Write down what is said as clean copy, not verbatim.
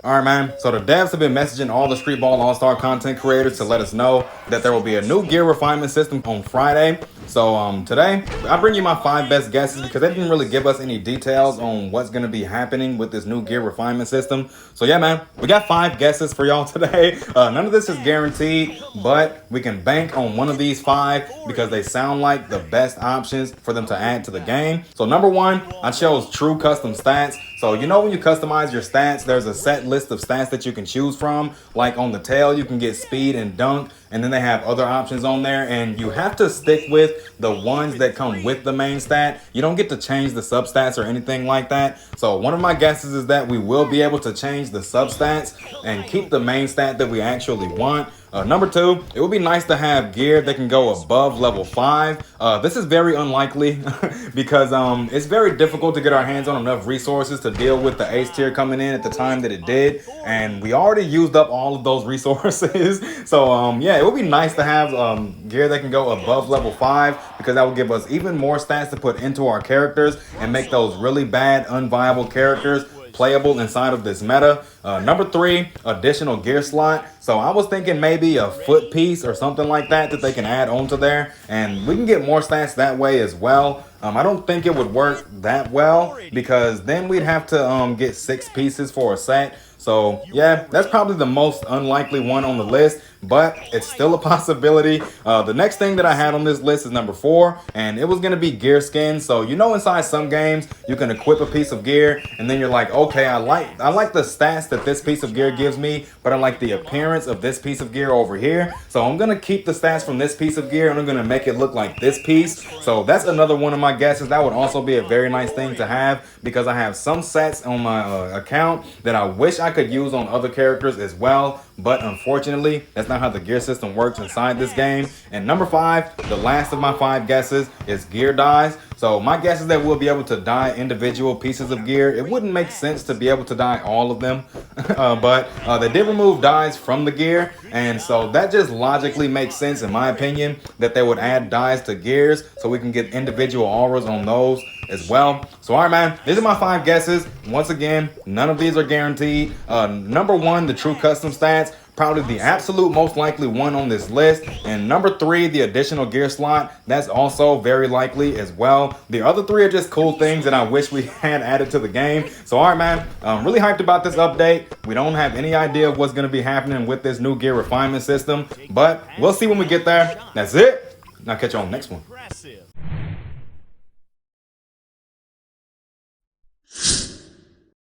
All right, man. So the devs have been messaging all the Streetball All-Star content creators to let us know that there will be a new gear refinement system on Friday. So today, I bring you my 5 best guesses because they didn't really give us any details on what's going to be happening with this new gear refinement system. So yeah, man, we got 5 guesses for y'all today. None of this is guaranteed, but we can bank on one of these 5 because they sound like the best options for them to add to the game. So number 1, I chose True Custom Stats. So you know when you customize your stats, there's a set list of stats that you can choose from. Like on the tail, you can get speed and dunk, and then they have other options on there, and you have to stick with the ones that come with the main stat. You don't get to change the substats or anything like that. So one of my guesses is that we will be able to change the substats and keep the main stat that we actually want. Number 2, it would be nice to have gear that can go above level 5. This is very unlikely because it's very difficult to get our hands on enough resources to deal with the ace tier coming in at the time that it did. And we already used up all of those resources. So yeah, it would be nice to have gear that can go above level 5 because that would give us even more stats to put into our characters and make those really bad, unviable characters playable inside of this meta. Number 3, additional gear slot. So I was thinking maybe a foot piece or something like that they can add onto there, and we can get more stats that way as well. I don't think it would work that well because then we'd have to get 6 pieces for a set. So yeah, that's probably the most unlikely one on the list, but it's still a possibility. The next thing that I had on this list is number 4, and it was going to be gear skins. So you know, inside some games you can equip a piece of gear and then you're like, okay, I like the stats that this piece of gear gives me, but I like the appearance of this piece of gear over here. So I'm going to keep the stats from this piece of gear and I'm going to make it look like this piece. So that's another one of my guesses. That would also be a very nice thing to have because I have some sets on my account that I wish I could use on other characters as well, but unfortunately that's not how the gear system works inside this game. And number 5, the last of my 5 guesses, is gear dyes. So my guess is that we'll be able to dye individual pieces of gear. It wouldn't make sense to be able to dye all of them, but they did remove dyes from the gear, and so that just logically makes sense in my opinion that they would add dyes to gears so we can get individual auras on those as well. So all right, man, these are my 5 guesses. Once again, none of these are guaranteed. Number 1, the True Custom Stats, probably the absolute most likely one on this list. And number 3, the additional gear slot, that's also very likely as well. The other 3 are just cool things that I wish we had added to the game. So all right, man, I'm really hyped about this update. We don't have any idea of what's going to be happening with this new gear refinement system, but we'll see when we get there. That's it. Now catch you on the next one.